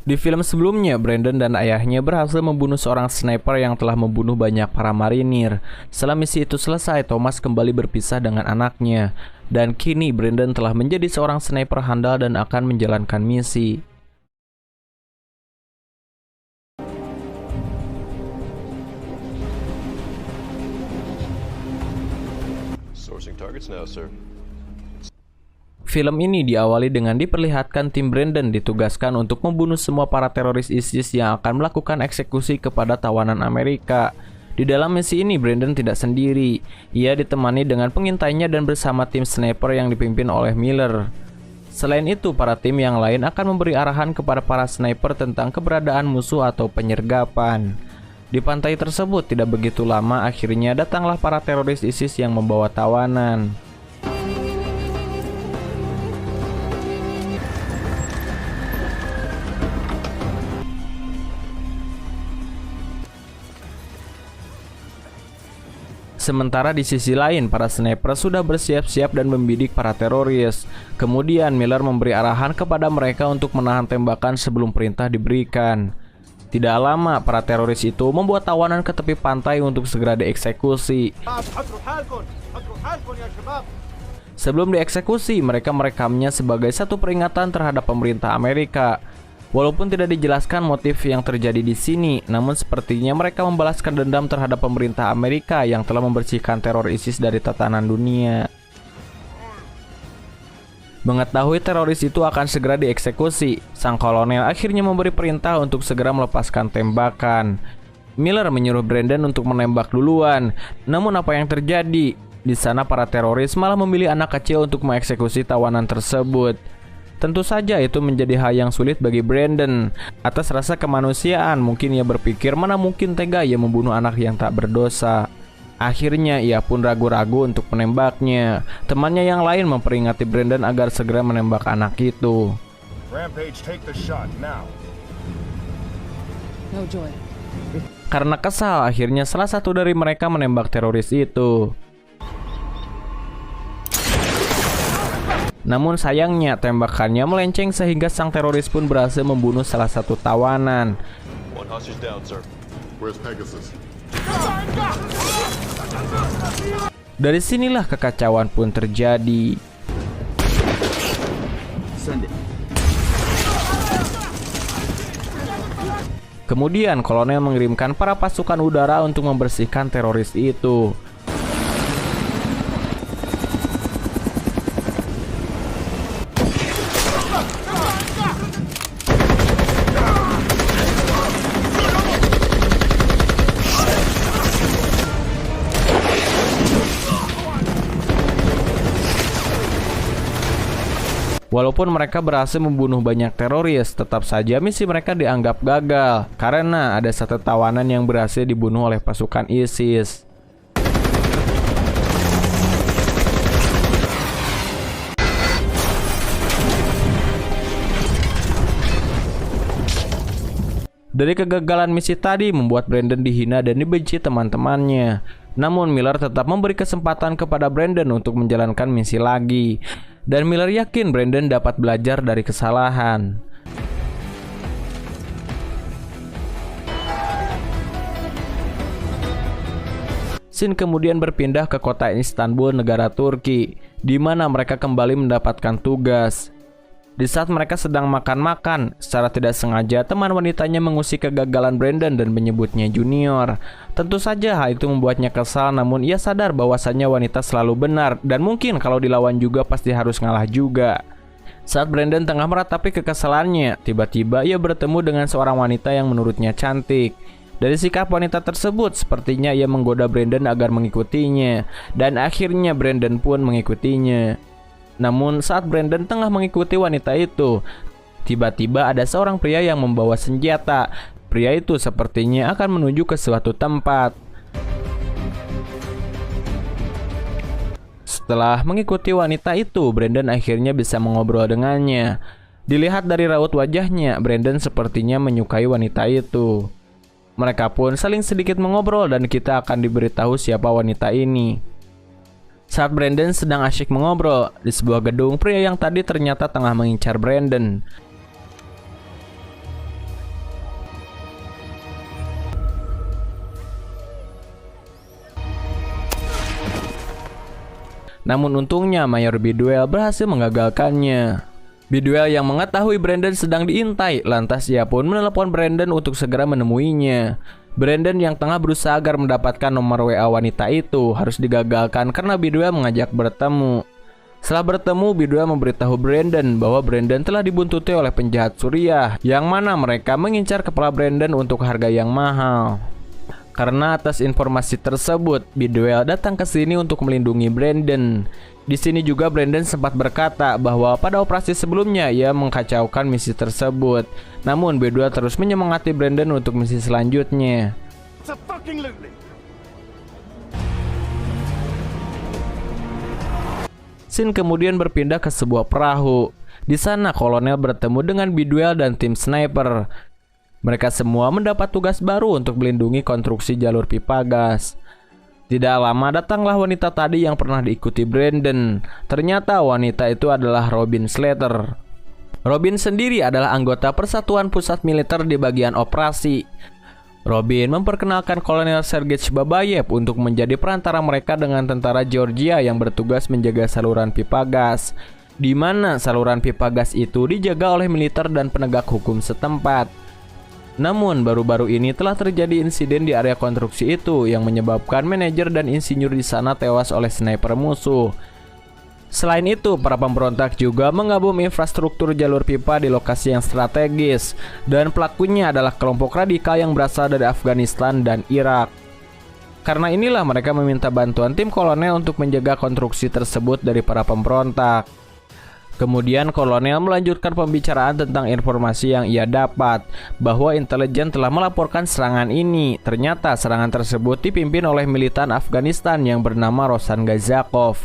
Di film sebelumnya, Brandon dan ayahnya berhasil membunuh seorang sniper yang telah membunuh banyak para marinir. Setelah misi itu selesai, Thomas kembali berpisah dengan anaknya. Dan kini Brandon telah menjadi seorang sniper handal dan akan menjalankan misi. Sourcing targets now, sir. Film ini diawali dengan diperlihatkan tim Brandon ditugaskan untuk membunuh semua para teroris ISIS yang akan melakukan eksekusi kepada tawanan Amerika. Di dalam misi ini, Brandon tidak sendiri. Ia ditemani dengan pengintainya dan bersama tim sniper yang dipimpin oleh Miller. Selain itu, para tim yang lain akan memberi arahan kepada para sniper tentang keberadaan musuh atau penyergapan. Di pantai tersebut tidak begitu lama, akhirnya datanglah para teroris ISIS yang membawa tawanan. Sementara di sisi lain, para sniper sudah bersiap-siap dan membidik para teroris. Kemudian Miller memberi arahan kepada mereka untuk menahan tembakan sebelum perintah diberikan. Tidak lama, para teroris itu membuat tawanan ke tepi pantai untuk segera dieksekusi. Sebelum dieksekusi, mereka merekamnya sebagai satu peringatan terhadap pemerintah Amerika. Walaupun tidak dijelaskan motif yang terjadi di sini, namun sepertinya mereka membalaskan dendam terhadap pemerintah Amerika yang telah membersihkan teror ISIS dari tatanan dunia. Mengetahui teroris itu akan segera dieksekusi, sang kolonel akhirnya memberi perintah untuk segera melepaskan tembakan. Miller menyuruh Brandon untuk menembak duluan. Namun apa yang terjadi? Di sana para teroris malah memilih anak kecil untuk mengeksekusi tawanan tersebut. Tentu saja itu menjadi hal yang sulit bagi Brandon. Atas rasa kemanusiaan, mungkin ia berpikir mana mungkin tega ia membunuh anak yang tak berdosa. Akhirnya ia pun ragu-ragu untuk menembaknya. Temannya yang lain memperingati Brandon agar segera menembak anak itu. Rampage, take the shot now. No joy. Karena kesal, akhirnya salah satu dari mereka menembak teroris itu. Namun sayangnya tembakannya melenceng sehingga sang teroris pun berhasil membunuh salah satu tawanan. One hostage down, sir. Where's Pegasus? Dari sinilah kekacauan pun terjadi. Kemudian kolonel mengirimkan para pasukan udara untuk membersihkan teroris itu. Walaupun mereka berhasil membunuh banyak teroris, tetap saja misi mereka dianggap gagal karena ada satu tawanan yang berhasil dibunuh oleh pasukan ISIS. Dari kegagalan misi tadi membuat Brandon dihina dan dibenci teman-temannya. Namun Miller tetap memberi kesempatan kepada Brandon untuk menjalankan misi lagi. Dan Miller yakin Brandon dapat belajar dari kesalahan. Scene kemudian berpindah ke kota Istanbul, negara Turki, di mana mereka kembali mendapatkan tugas. Di saat mereka sedang makan-makan, secara tidak sengaja teman wanitanya mengusik kegagalan Brandon dan menyebutnya junior. Tentu saja hal itu membuatnya kesal, namun ia sadar bahwasannya wanita selalu benar dan mungkin kalau dilawan juga pasti harus ngalah juga. Saat Brandon tengah meratapi kekesalannya, tiba-tiba ia bertemu dengan seorang wanita yang menurutnya cantik. Dari sikap wanita tersebut, sepertinya ia menggoda Brandon agar mengikutinya, dan akhirnya Brandon pun mengikutinya. Namun saat Brandon tengah mengikuti wanita itu, tiba-tiba ada seorang pria yang membawa senjata. Pria itu sepertinya akan menuju ke suatu tempat. Setelah mengikuti wanita itu, Brandon akhirnya bisa mengobrol dengannya. Dilihat dari raut wajahnya, Brandon sepertinya menyukai wanita itu. Mereka pun saling sedikit mengobrol dan kita akan diberitahu siapa wanita ini. Saat Brandon sedang asyik mengobrol, di sebuah gedung, pria yang tadi ternyata tengah mengincar Brandon. Namun untungnya Mayor Bidwell berhasil menggagalkannya. Bidwell yang mengetahui Brandon sedang diintai, lantas ia pun menelepon Brandon untuk segera menemuinya. Brandon yang tengah berusaha agar mendapatkan nomor WA wanita itu harus digagalkan karena Bidwell mengajak bertemu. Setelah bertemu, Bidwell memberitahu Brandon bahwa Brandon telah dibuntuti oleh penjahat Suriah, yang mana mereka mengincar kepala Brandon untuk harga yang mahal. Karena atas informasi tersebut, Bidwell datang ke sini untuk melindungi Brandon. Di sini juga Brandon sempat berkata bahwa pada operasi sebelumnya ia mengkacaukan misi tersebut. Namun Bidwell terus menyemangati Brandon untuk misi selanjutnya. Scene kemudian berpindah ke sebuah perahu. Di sana kolonel bertemu dengan Bidwell dan tim sniper. Mereka semua mendapat tugas baru untuk melindungi konstruksi jalur pipa gas. Tidak lama datanglah wanita tadi yang pernah diikuti Brandon. Ternyata wanita itu adalah Robin Slater. Robin sendiri adalah anggota Persatuan Pusat Militer di bagian operasi. Robin memperkenalkan Kolonel Sergei Babayev untuk menjadi perantara mereka dengan tentara Georgia yang bertugas menjaga saluran pipa gas, di mana saluran pipa gas itu dijaga oleh militer dan penegak hukum setempat. Namun baru-baru ini telah terjadi insiden di area konstruksi itu yang menyebabkan manajer dan insinyur di sana tewas oleh sniper musuh. Selain itu, para pemberontak juga mengabum infrastruktur jalur pipa di lokasi yang strategis, dan pelakunya adalah kelompok radikal yang berasal dari Afghanistan dan Irak. Karena inilah mereka meminta bantuan tim kolonel untuk menjaga konstruksi tersebut dari para pemberontak. Kemudian kolonel melanjutkan pembicaraan tentang informasi yang ia dapat, bahwa intelijen telah melaporkan serangan ini. Ternyata serangan tersebut dipimpin oleh militan Afghanistan yang bernama Rosan Gazakov.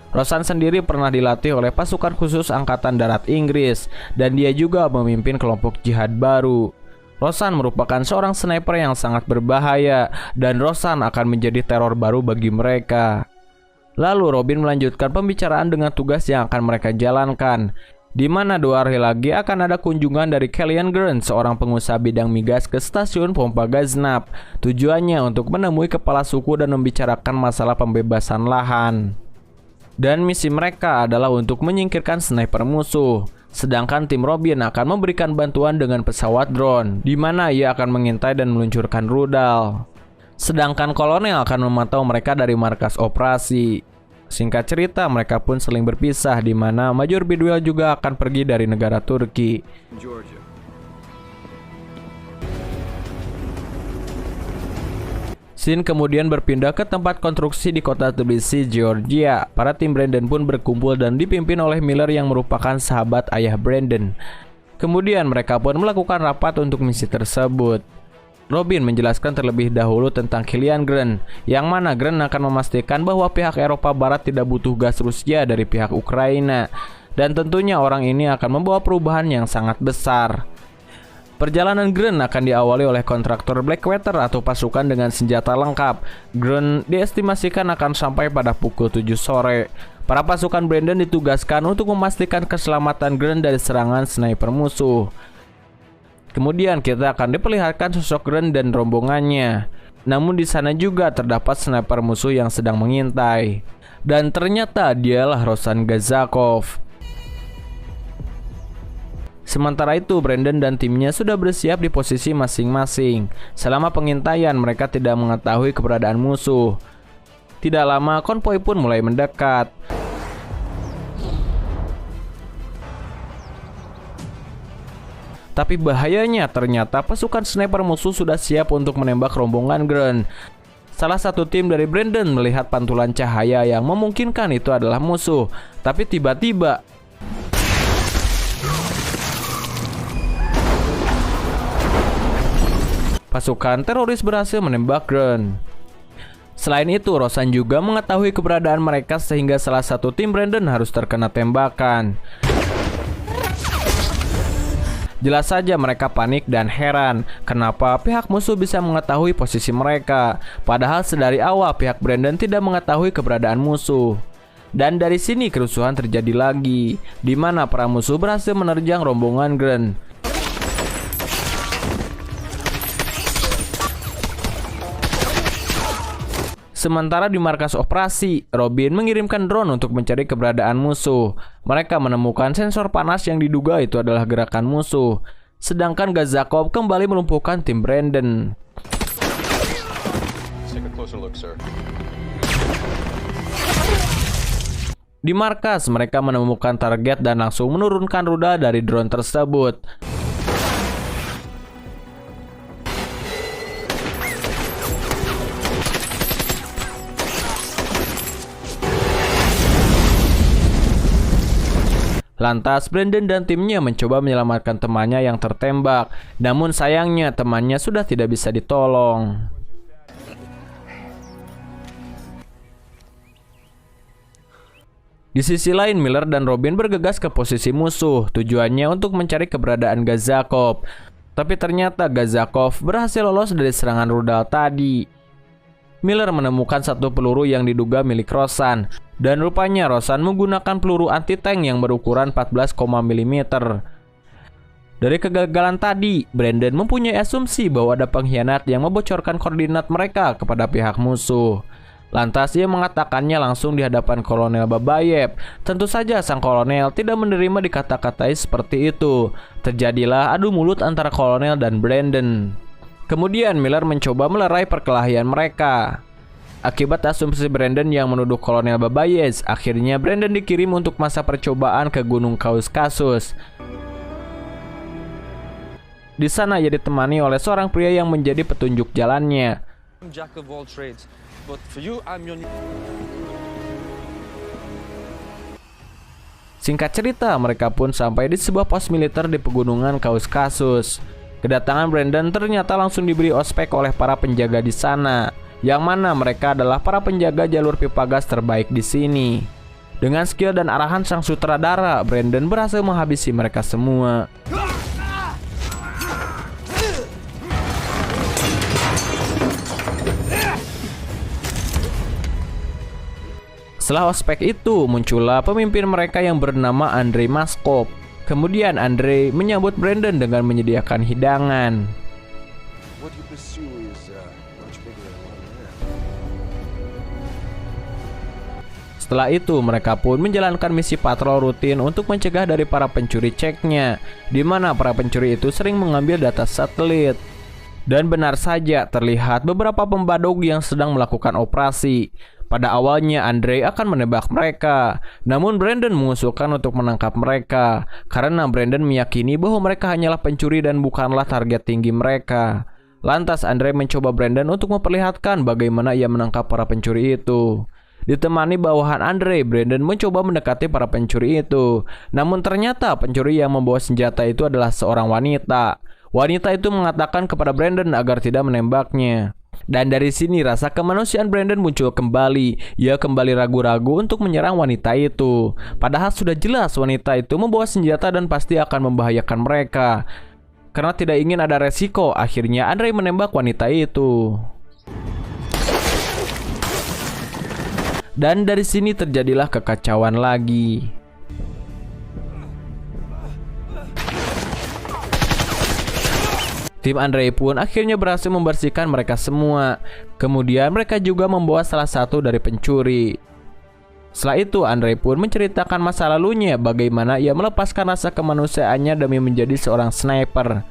Rosan sendiri pernah dilatih oleh pasukan khusus Angkatan Darat Inggris, dan dia juga memimpin kelompok jihad baru. Rosan merupakan seorang sniper yang sangat berbahaya, dan Rosan akan menjadi teror baru bagi mereka. Lalu Robin melanjutkan pembicaraan dengan tugas yang akan mereka jalankan, di mana 2 hari lagi akan ada kunjungan dari Kellyanne Grant, seorang pengusaha bidang migas, ke stasiun pompa Gaznab. Tujuannya untuk menemui kepala suku dan membicarakan masalah pembebasan lahan. Dan misi mereka adalah untuk menyingkirkan sniper musuh. Sedangkan tim Robin akan memberikan bantuan dengan pesawat drone, di mana ia akan mengintai dan meluncurkan rudal. Sedangkan kolonel akan memantau mereka dari markas operasi. Singkat cerita, mereka pun saling berpisah, di mana Major Bidwell juga akan pergi dari negara Turki. Georgia. Scene kemudian berpindah ke tempat konstruksi di kota Tbilisi, Georgia. Para tim Brandon pun berkumpul dan dipimpin oleh Miller yang merupakan sahabat ayah Brandon. Kemudian mereka pun melakukan rapat untuk misi tersebut. Robin menjelaskan terlebih dahulu tentang Kellyanne Grant, yang mana Grant akan memastikan bahwa pihak Eropa Barat tidak butuh gas Rusia dari pihak Ukraina, dan tentunya orang ini akan membawa perubahan yang sangat besar. Perjalanan Grant akan diawali oleh kontraktor Blackwater atau pasukan dengan senjata lengkap. Grant diestimasikan akan sampai pada pukul 7 sore. Para pasukan Brandon ditugaskan untuk memastikan keselamatan Grant dari serangan sniper musuh. Kemudian kita akan diperlihatkan sosok Grant dan rombongannya. Namun di sana juga terdapat sniper musuh yang sedang mengintai. Dan ternyata dialah Rosan Gazakov. Sementara itu, Brandon dan timnya sudah bersiap di posisi masing-masing. Selama pengintaian, mereka tidak mengetahui keberadaan musuh. Tidak lama, konvoi pun mulai mendekat. Tapi bahayanya, ternyata pasukan sniper musuh sudah siap untuk menembak rombongan Grant. Salah satu tim dari Brandon melihat pantulan cahaya yang memungkinkan itu adalah musuh. Tapi tiba-tiba pasukan teroris berhasil menembak Grant. Selain itu, Rosan juga mengetahui keberadaan mereka sehingga salah satu tim Brandon harus terkena tembakan. Jelas saja mereka panik dan heran kenapa pihak musuh bisa mengetahui posisi mereka. Padahal sedari awal pihak Brandon tidak mengetahui keberadaan musuh. Dan dari sini kerusuhan terjadi lagi, di mana para musuh berhasil menerjang rombongan Grant. Sementara di markas operasi, Robin mengirimkan drone untuk mencari keberadaan musuh. Mereka menemukan sensor panas yang diduga itu adalah gerakan musuh. Sedangkan Gazakov kembali melumpuhkan tim Brandon. Take a closer look, sir. Di markas, mereka menemukan target dan langsung menurunkan rudal dari drone tersebut. Lantas Brandon dan timnya mencoba menyelamatkan temannya yang tertembak. Namun sayangnya temannya sudah tidak bisa ditolong. Di sisi lain, Miller dan Robin bergegas ke posisi musuh. Tujuannya untuk mencari keberadaan Gazakov. Tapi ternyata Gazakov berhasil lolos dari serangan rudal tadi. Miller menemukan satu peluru yang diduga milik Rosan. Dan rupanya Rosan menggunakan peluru anti-tank yang berukuran 14 mm. Dari kegagalan tadi, Brandon mempunyai asumsi bahwa ada pengkhianat yang membocorkan koordinat mereka kepada pihak musuh. Lantas ia mengatakannya langsung di hadapan Kolonel Babayev. Tentu saja sang kolonel tidak menerima dikata-katai seperti itu. Terjadilah adu mulut antara kolonel dan Brandon. Kemudian Miller mencoba melerai perkelahian mereka. Akibat asumsi Brandon yang menuduh Kolonel Babayev, akhirnya Brandon dikirim untuk masa percobaan ke Gunung Kaukasus. Di sana ia ditemani oleh seorang pria yang menjadi petunjuk jalannya. Jack of all trades, but for you, I'm your... Singkat cerita, mereka pun sampai di sebuah pos militer di pegunungan Kaukasus. Kedatangan Brandon ternyata langsung diberi ospek oleh para penjaga di sana, yang mana mereka adalah para penjaga jalur pipa gas terbaik di sini. Dengan skill dan arahan sang sutradara, Brandon berhasil menghabisi mereka semua. Setelah ospek itu, muncullah pemimpin mereka yang bernama Andrei Maskov. Kemudian Andrei menyambut Brandon dengan menyediakan hidangan. What you pursue is much bigger than one man. Setelah itu, mereka pun menjalankan misi patrol rutin untuk mencegah dari para pencuri ceknya, di mana para pencuri itu sering mengambil data satelit. Dan benar saja, terlihat beberapa pembadog yang sedang melakukan operasi. Pada awalnya Andrei akan menebak mereka, namun Brandon mengusulkan untuk menangkap mereka, karena Brandon meyakini bahwa mereka hanyalah pencuri dan bukanlah target tinggi mereka. Lantas Andrei mencoba Brandon untuk memperlihatkan bagaimana ia menangkap para pencuri itu. Ditemani bawahan Andrei, Brandon mencoba mendekati para pencuri itu. Namun ternyata pencuri yang membawa senjata itu adalah seorang wanita. Wanita itu mengatakan kepada Brandon agar tidak menembaknya. Dan dari sini rasa kemanusiaan Brandon muncul kembali. Ia kembali ragu-ragu untuk menyerang wanita itu. Padahal sudah jelas wanita itu membawa senjata dan pasti akan membahayakan mereka. Karena tidak ingin ada resiko, akhirnya Andrei menembak wanita itu. Dan dari sini terjadilah kekacauan lagi. Tim Andrei pun akhirnya berhasil membersihkan mereka semua. Kemudian mereka juga membawa salah satu dari pencuri. Setelah itu Andrei pun menceritakan masa lalunya, bagaimana ia melepaskan rasa kemanusiaannya demi menjadi seorang sniper.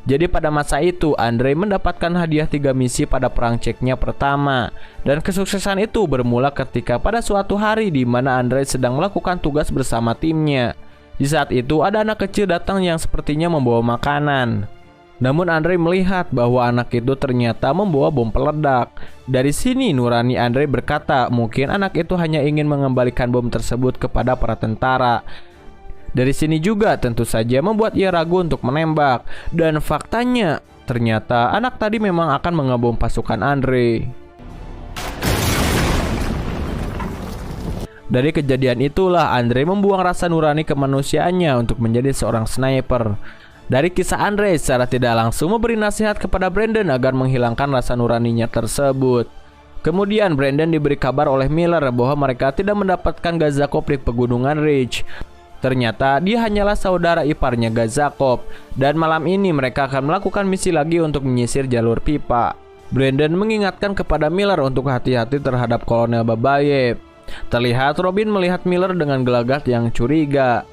Jadi pada masa itu Andrei mendapatkan hadiah 3 misi pada perang ceknya pertama. Dan kesuksesan itu bermula ketika pada suatu hari di mana Andrei sedang melakukan tugas bersama timnya. Di saat itu ada anak kecil datang yang sepertinya membawa makanan. Namun Andrei melihat bahwa anak itu ternyata membawa bom peledak. Dari sini nurani Andrei berkata mungkin anak itu hanya ingin mengembalikan bom tersebut kepada para tentara. Dari sini juga tentu saja membuat ia ragu untuk menembak. Dan faktanya ternyata anak tadi memang akan mengebom pasukan Andrei. Dari kejadian itulah Andrei membuang rasa nurani kemanusiaannya untuk menjadi seorang sniper. Dari kisah Andrei secara tidak langsung memberi nasihat kepada Brandon agar menghilangkan rasa nuraninya tersebut. Kemudian Brandon diberi kabar oleh Miller bahwa mereka tidak mendapatkan Gazakov di pegunungan Ridge. Ternyata dia hanyalah saudara iparnya Gazakov. Dan malam ini mereka akan melakukan misi lagi untuk menyisir jalur pipa. Brandon mengingatkan kepada Miller untuk hati-hati terhadap Kolonel Babayev. Terlihat Robin melihat Miller dengan gelagat yang curiga.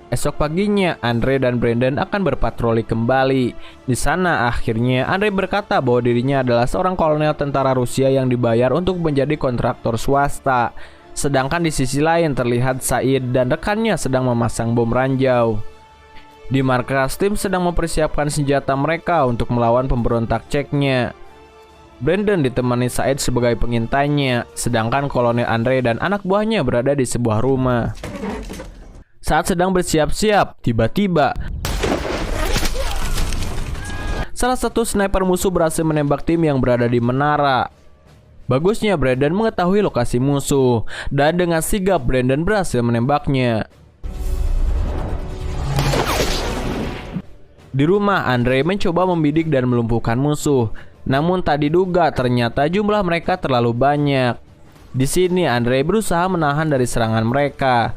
Esok paginya, Andre dan Brandon akan berpatroli kembali. Di sana akhirnya Andre berkata bahwa dirinya adalah seorang kolonel tentara Rusia yang dibayar untuk menjadi kontraktor swasta. Sedangkan di sisi lain terlihat Said dan rekannya sedang memasang bom ranjau. Di markas, tim sedang mempersiapkan senjata mereka untuk melawan pemberontak Ceknya. Brandon ditemani Said sebagai pengintainya, sedangkan Kolonel Andre dan anak buahnya berada di sebuah rumah. Saat sedang bersiap-siap, tiba-tiba salah satu sniper musuh berhasil menembak tim yang berada di menara. Bagusnya Brandon mengetahui lokasi musuh, dan dengan sigap Brandon berhasil menembaknya. Di rumah, Andre mencoba membidik dan melumpuhkan musuh. Namun tak diduga ternyata jumlah mereka terlalu banyak. Di sini Andre berusaha menahan dari serangan mereka.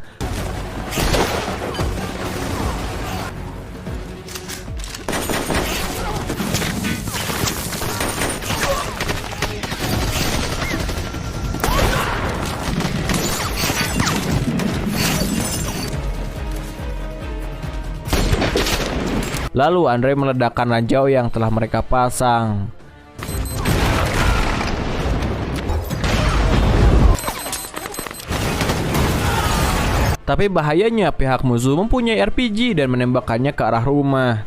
Lalu Andre meledakkan ranjau yang telah mereka pasang. Tapi bahayanya pihak musuh mempunyai RPG dan menembakkannya ke arah rumah.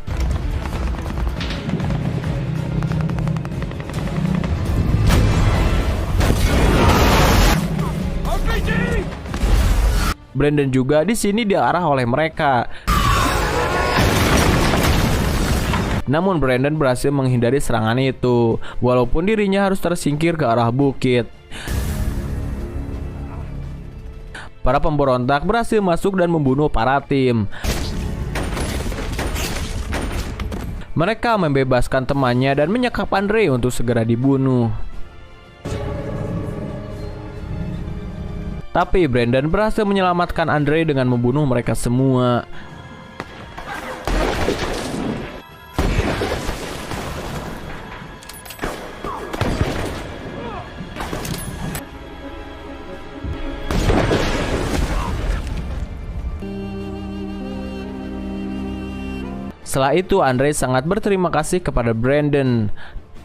Brandon juga di sini diarah oleh mereka. Namun Brandon berhasil menghindari serangan itu, walaupun dirinya harus tersingkir ke arah bukit. Para pemberontak berhasil masuk dan membunuh para tim. Mereka membebaskan temannya dan menyekap Andre untuk segera dibunuh. Tapi Brandon berhasil menyelamatkan Andre dengan membunuh mereka semua. Setelah itu Andre sangat berterima kasih kepada Brandon.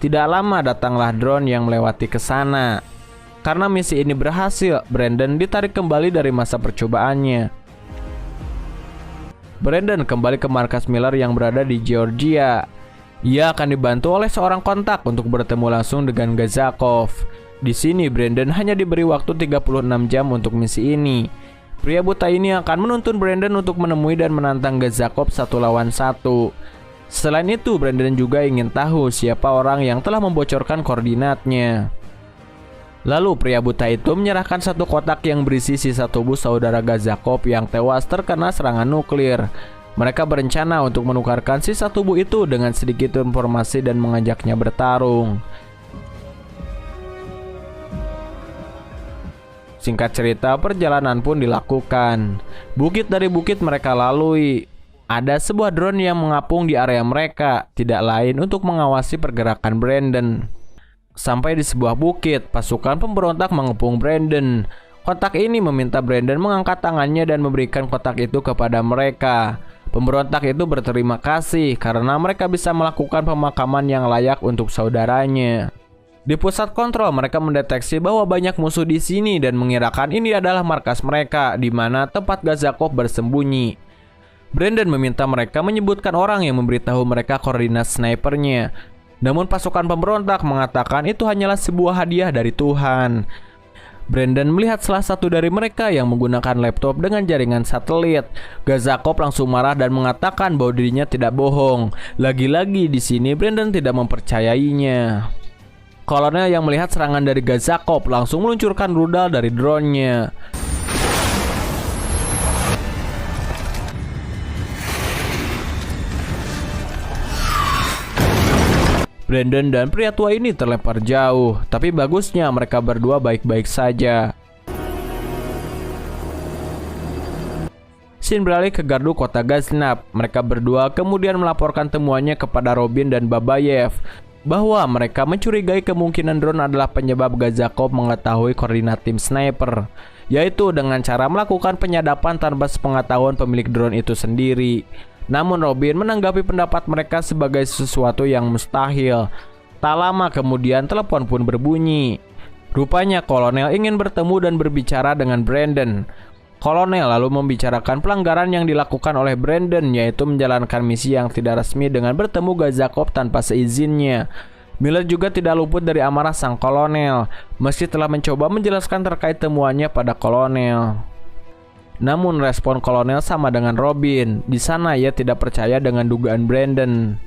Tidak lama datanglah drone yang melewati ke sana. Karena misi ini berhasil, Brandon ditarik kembali dari masa percobaannya. Brandon kembali ke markas Miller yang berada di Georgia. Ia akan dibantu oleh seorang kontak untuk bertemu langsung dengan Gazakov. Di sini Brandon hanya diberi waktu 36 jam untuk misi ini. Pria buta ini akan menuntun Brandon untuk menemui dan menantang Gazakov 1 lawan 1. Selain itu, Brandon juga ingin tahu siapa orang yang telah membocorkan koordinatnya. Lalu pria buta itu menyerahkan satu kotak yang berisi sisa tubuh saudara Gazakov yang tewas terkena serangan nuklir. Mereka berencana untuk menukarkan sisa tubuh itu dengan sedikit informasi dan mengajaknya bertarung. Singkat cerita, perjalanan pun dilakukan. Bukit dari bukit mereka lalui. Ada sebuah drone yang mengapung di area mereka, tidak lain untuk mengawasi pergerakan Brandon. Sampai di sebuah bukit, pasukan pemberontak mengepung Brandon. Kotak ini meminta Brandon mengangkat tangannya dan memberikan kotak itu kepada mereka. Pemberontak itu berterima kasih karena mereka bisa melakukan pemakaman yang layak untuk saudaranya. Di pusat kontrol mereka mendeteksi bahwa banyak musuh di sini dan mengirakan ini adalah markas mereka, di mana tempat Gazakov bersembunyi. Brandon meminta mereka menyebutkan orang yang memberitahu mereka koordinat snipernya. Namun pasukan pemberontak mengatakan itu hanyalah sebuah hadiah dari Tuhan. Brandon melihat salah satu dari mereka yang menggunakan laptop dengan jaringan satelit. Gazakov langsung marah dan mengatakan bahwa dirinya tidak bohong. Lagi-lagi di sini Brandon tidak mempercayainya. Kolonel yang melihat serangan dari Gazakov langsung meluncurkan rudal dari drone-nya. Brandon dan pria tua ini terlempar jauh, tapi bagusnya mereka berdua baik-baik saja. Scene beralih ke gardu kota Gaznab. Mereka berdua kemudian melaporkan temuannya kepada Robin dan Babayev bahwa mereka mencurigai kemungkinan drone adalah penyebab Gazakov mengetahui koordinat tim sniper, yaitu dengan cara melakukan penyadapan tanpa sepengetahuan pemilik drone itu sendiri. Namun Robin menanggapi pendapat mereka sebagai sesuatu yang mustahil. Tak lama kemudian telepon pun berbunyi. Rupanya kolonel ingin bertemu dan berbicara dengan Brandon. Kolonel lalu membicarakan pelanggaran yang dilakukan oleh Brandon, yaitu menjalankan misi yang tidak resmi dengan bertemu Gazakov tanpa seizinnya. Miller juga tidak luput dari amarah sang kolonel, meski telah mencoba menjelaskan terkait temuannya pada kolonel. Namun respon kolonel sama dengan Robin. Di sana ia tidak percaya dengan dugaan Brandon.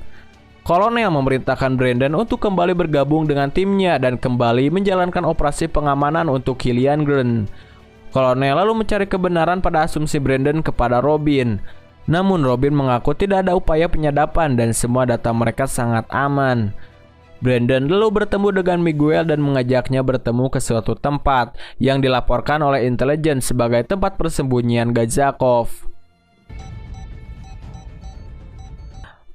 Kolonel memerintahkan Brandon untuk kembali bergabung dengan timnya dan kembali menjalankan operasi pengamanan untuk Killian Grun. Kolonel lalu mencari kebenaran pada asumsi Brandon kepada Robin. Namun Robin mengaku tidak ada upaya penyadapan dan semua data mereka sangat aman. Brandon lalu bertemu dengan Miguel dan mengajaknya bertemu ke suatu tempat yang dilaporkan oleh intelijen sebagai tempat persembunyian Gazakov.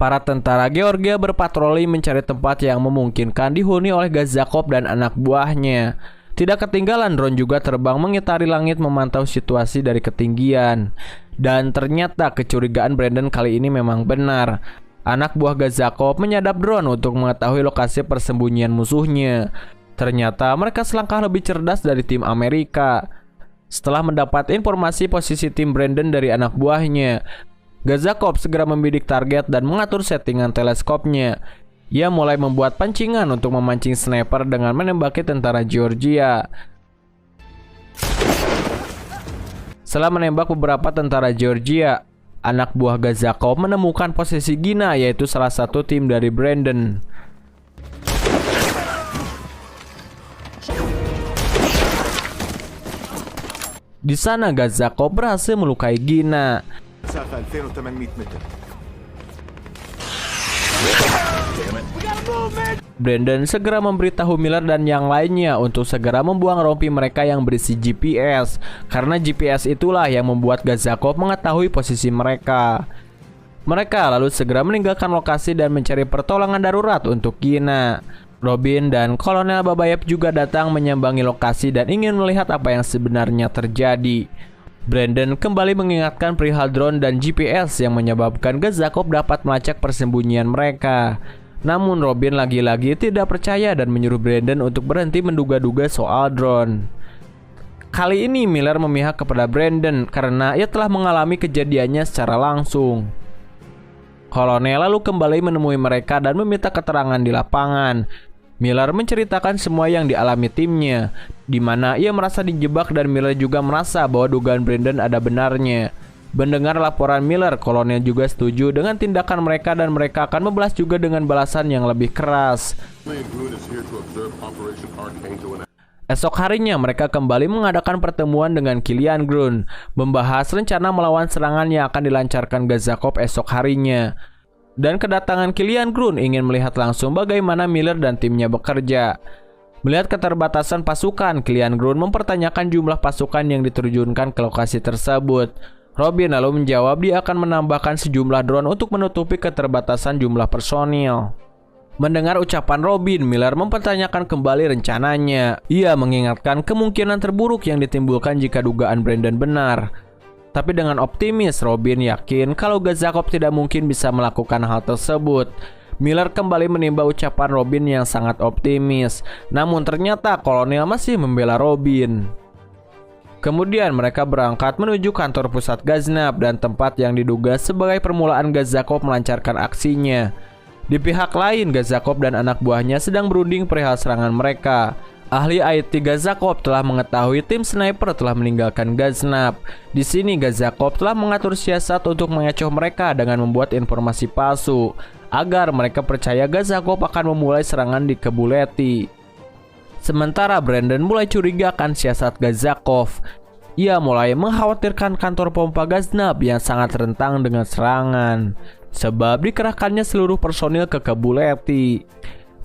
Para tentara Georgia berpatroli mencari tempat yang memungkinkan dihuni oleh Gazakov dan anak buahnya. Tidak ketinggalan drone juga terbang mengitari langit memantau situasi dari ketinggian. Dan ternyata kecurigaan Brandon kali ini memang benar. Anak buah Gazakov menyadap drone untuk mengetahui lokasi persembunyian musuhnya. Ternyata mereka selangkah lebih cerdas dari tim Amerika. Setelah mendapat informasi posisi tim Brandon dari anak buahnya, Gazakov segera membidik target dan mengatur settingan teleskopnya. Ia mulai membuat pancingan untuk memancing sniper dengan menembaki tentara Georgia. Setelah menembak beberapa tentara Georgia, anak buah Gazakov menemukan posisi Gina, yaitu salah satu tim dari Brandon. Di sana Gazakov berhasil melukai Gina. Brandon segera memberitahu Miller dan yang lainnya untuk segera membuang rompi mereka yang berisi GPS, karena GPS itulah yang membuat Gazakov mengetahui posisi mereka. Mereka lalu segera meninggalkan lokasi dan mencari pertolongan darurat untuk Gina. Robin dan Kolonel Babayev juga datang menyambangi lokasi dan ingin melihat apa yang sebenarnya terjadi. Brandon kembali mengingatkan perihal drone dan GPS yang menyebabkan Gazakov dapat melacak persembunyian mereka. Namun Robin lagi-lagi tidak percaya dan menyuruh Brandon untuk berhenti menduga-duga soal drone. Kali ini Miller memihak kepada Brandon karena ia telah mengalami kejadiannya secara langsung. Kolonel lalu kembali menemui mereka dan meminta keterangan di lapangan. Miller menceritakan semua yang dialami timnya, di mana ia merasa dijebak dan Miller juga merasa bahwa dugaan Brandon ada benarnya. Mendengar laporan Miller, kolonel juga setuju dengan tindakan mereka dan mereka akan membalas juga dengan balasan yang lebih keras. Esok harinya mereka kembali mengadakan pertemuan dengan Killian Grun, membahas rencana melawan serangan yang akan dilancarkan Gazakov esok harinya. Dan kedatangan Killian Grun ingin melihat langsung bagaimana Miller dan timnya bekerja. Melihat keterbatasan pasukan, Killian Grun mempertanyakan jumlah pasukan yang diterjunkan ke lokasi tersebut. Robin lalu menjawab dia akan menambahkan sejumlah drone untuk menutupi keterbatasan jumlah personil. Mendengar ucapan Robin, Miller mempertanyakan kembali rencananya. Ia mengingatkan kemungkinan terburuk yang ditimbulkan jika dugaan Brandon benar. Tapi dengan optimis, Robin yakin kalau Gazakov tidak mungkin bisa melakukan hal tersebut. Miller kembali menimba ucapan Robin yang sangat optimis. Namun ternyata kolonel masih membela Robin. Kemudian mereka berangkat menuju kantor pusat Gaznab dan tempat yang diduga sebagai permulaan Gazakov melancarkan aksinya. Di pihak lain, Gazakov dan anak buahnya sedang berunding perihal serangan mereka. Ahli IT Gazakov telah mengetahui tim sniper telah meninggalkan Gaznab. Di sini Gazakov telah mengatur siasat untuk mengecoh mereka dengan membuat informasi palsu agar mereka percaya Gazakov akan memulai serangan di Kebuleti. Sementara Brandon mulai curiga akan siasat Gazakov. Ia mulai mengkhawatirkan kantor pompa Gaznab yang sangat rentan dengan serangan, sebab dikerahkannya seluruh personil ke Kebuleti.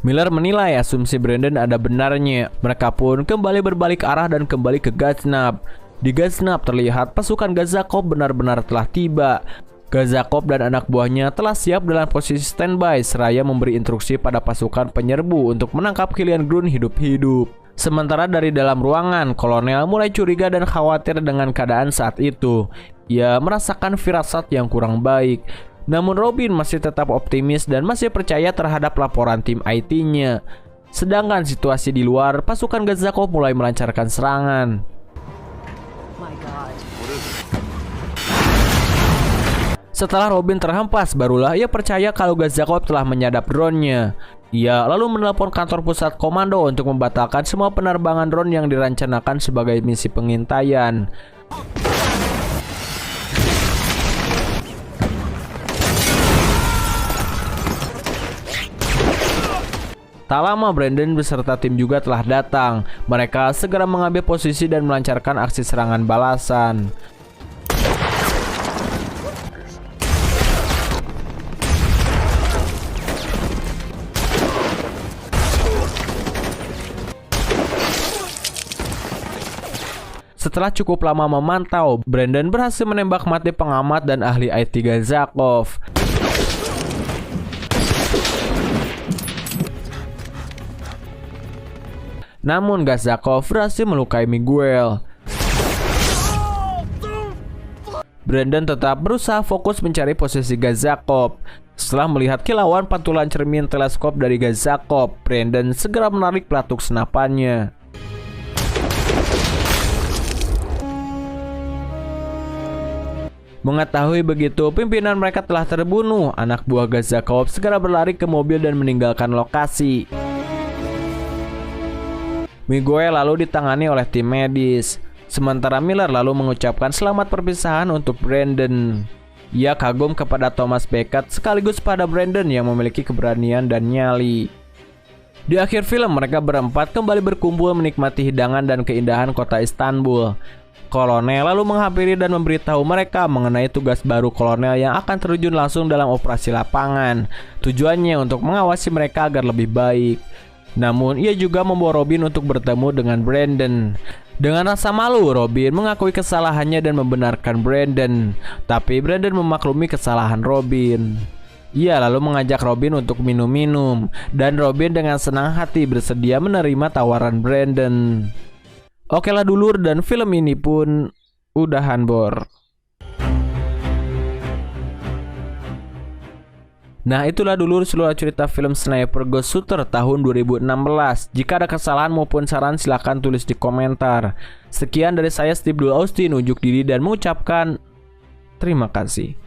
Miller menilai asumsi Brandon ada benarnya. Mereka pun kembali berbalik arah dan kembali ke Gaznab. Di Gaznab terlihat pasukan Gazakov benar-benar telah tiba. Gazakov dan anak buahnya telah siap dalam posisi standby seraya memberi instruksi pada pasukan penyerbu untuk menangkap Killian Grun hidup-hidup. Sementara dari dalam ruangan, Kolonel mulai curiga dan khawatir dengan keadaan saat itu. Ia merasakan firasat yang kurang baik. Namun Robin masih tetap optimis dan masih percaya terhadap laporan tim IT-nya. Sedangkan situasi di luar, pasukan Gazakov mulai melancarkan serangan. Setelah Robin terhempas, barulah ia percaya kalau Gazakov telah menyadap drone-nya. Ia lalu menelepon kantor pusat komando untuk membatalkan semua penerbangan drone yang direncanakan sebagai misi pengintaian. Tak lama Brandon beserta tim juga telah datang. Mereka segera mengambil posisi dan melancarkan aksi serangan balasan. Setelah cukup lama memantau, Brandon berhasil menembak mati pengamat dan ahli IT Gazakov. Namun Gazakov berhasil melukai Miguel. Brandon tetap berusaha fokus mencari posisi Gazakov. Setelah melihat kilauan pantulan cermin teleskop dari Gazakov, Brandon segera menarik pelatuk senapannya. Mengetahui begitu, pimpinan mereka telah terbunuh. Anak buah Gazakov segera berlari ke mobil dan meninggalkan lokasi. Miguel lalu ditangani oleh tim medis. Sementara Miller lalu mengucapkan selamat perpisahan untuk Brandon. Ia kagum kepada Thomas Beckett sekaligus pada Brandon yang memiliki keberanian dan nyali. Di akhir film, mereka berempat kembali berkumpul menikmati hidangan dan keindahan kota Istanbul. Kolonel lalu menghampiri dan memberitahu mereka mengenai tugas baru kolonel yang akan terjun langsung dalam operasi lapangan. Tujuannya untuk mengawasi mereka agar lebih baik. Namun ia juga membawa Robin untuk bertemu dengan Brandon. Dengan rasa malu, Robin mengakui kesalahannya dan membenarkan Brandon. Tapi Brandon memaklumi kesalahan Robin. Ia lalu mengajak Robin untuk minum-minum, dan Robin dengan senang hati bersedia menerima tawaran Brandon. Oke lah dulur, dan film ini pun udahan bor. Nah itulah dulur seluruh cerita film Sniper Ghost Shooter tahun 2016. Jika ada kesalahan maupun saran silahkan tulis di komentar. Sekian dari saya Steve Dul Austin, unjuk diri dan mengucapkan terima kasih.